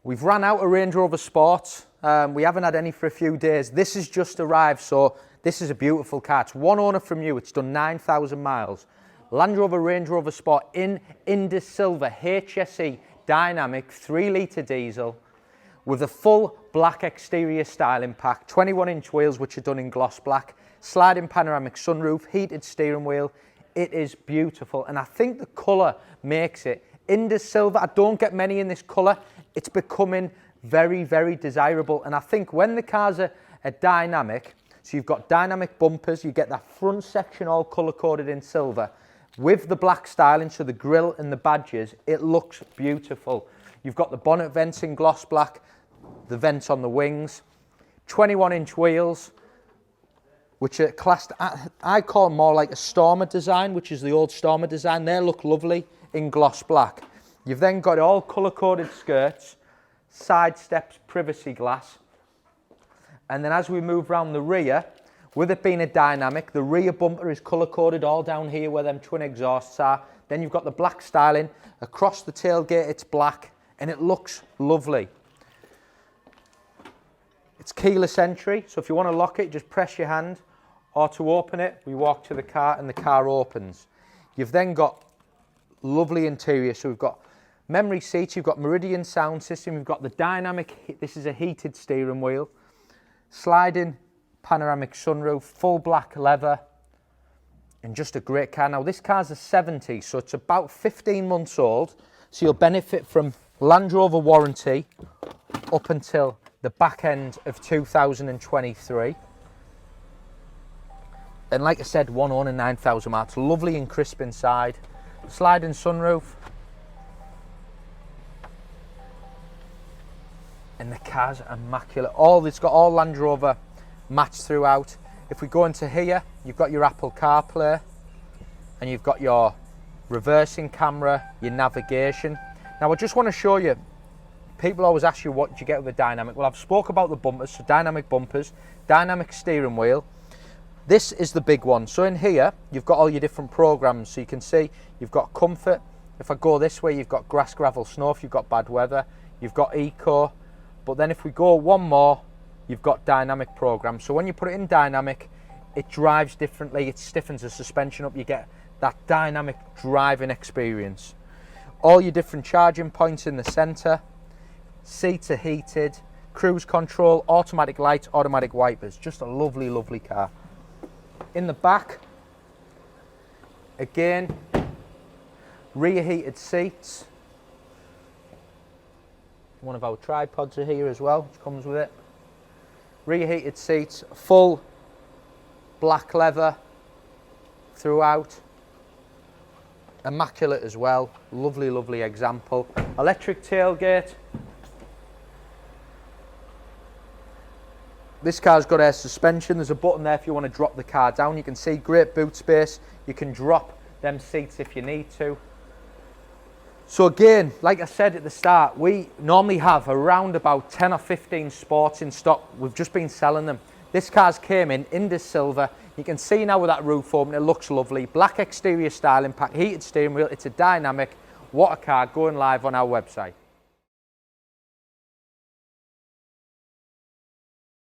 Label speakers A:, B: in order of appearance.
A: We've ran out of Range Rover Sports. We haven't had any for a few days. This has just arrived, so this is a beautiful car. It's one owner from you. It's done 9,000 miles. Land Rover Range Rover Sport in Indus Silver HSE Dynamic 3-litre diesel with a full black exterior styling pack, 21-inch wheels which are done in gloss black, sliding panoramic sunroof, heated steering wheel. It is beautiful, and I think the colour makes it. Indus Silver, I don't get many in this colour. It's becoming very, very desirable, and I think when the cars are dynamic, so you've got dynamic bumpers, you get that front section all colour-coded in silver, with the black styling, so the grille and the badges, it looks beautiful. You've got the bonnet vents in gloss black, the vents on the wings, 21-inch wheels, which are classed, I call them more like a Stormer design, which is the old Stormer design. They look lovely in gloss black. You've then got all colour-coded skirts, side steps, privacy glass. And then as we move round the rear, with it being a dynamic, the rear bumper is colour-coded all down here where them twin exhausts are. Then you've got the black styling. Across the tailgate, it's black, and it looks lovely. It's keyless entry, so if you want to lock it, just press your hand, or to open it, we walk to the car and the car opens. You've then got lovely interior, so we've got memory seats, you've got Meridian sound system, you've got the dynamic, this is a heated steering wheel, sliding panoramic sunroof, full black leather, and just a great car. Now this car's a 70, so it's about 15 months old, so you'll benefit from Land Rover warranty up until the back end of 2023. And like I said, one owner, 9,000 miles, lovely and crisp inside, sliding sunroof. And the car's immaculate. It's got all Land Rover matched throughout. If we go into here, you've got your Apple CarPlay, and you've got your reversing camera, your navigation. Now I just want to show you, people always ask you what do you get with the dynamic. Well, I've spoke about the bumpers, so dynamic bumpers, dynamic steering wheel. This is the big one. So in here, you've got all your different programs. So you can see you've got comfort. If I go this way, you've got grass, gravel, snow if you've got bad weather. You've got eco. But then if we go one more, you've got dynamic program. So when you put it in dynamic, it drives differently. It stiffens the suspension up. You get that dynamic driving experience. All your different charging points in the center. Seats are heated. Cruise control, automatic lights, automatic wipers. Just a lovely, lovely car. In the back, again, rear heated seats. One of our tripods are here as well, which comes with it. Rear heated seats, full black leather throughout. Immaculate as well, lovely, lovely example. Electric tailgate. This car's got air suspension. There's a button there if you want to drop the car down. You can see great boot space. You can drop them seats if you need to. So again, like I said at the start, we normally have around about 10 or 15 sports in stock. We've just been selling them. This car's came in Indus Silver. You can see now with that roof open, it looks lovely. Black exterior styling pack, heated steering wheel. It's a dynamic. What a car, going live on our website.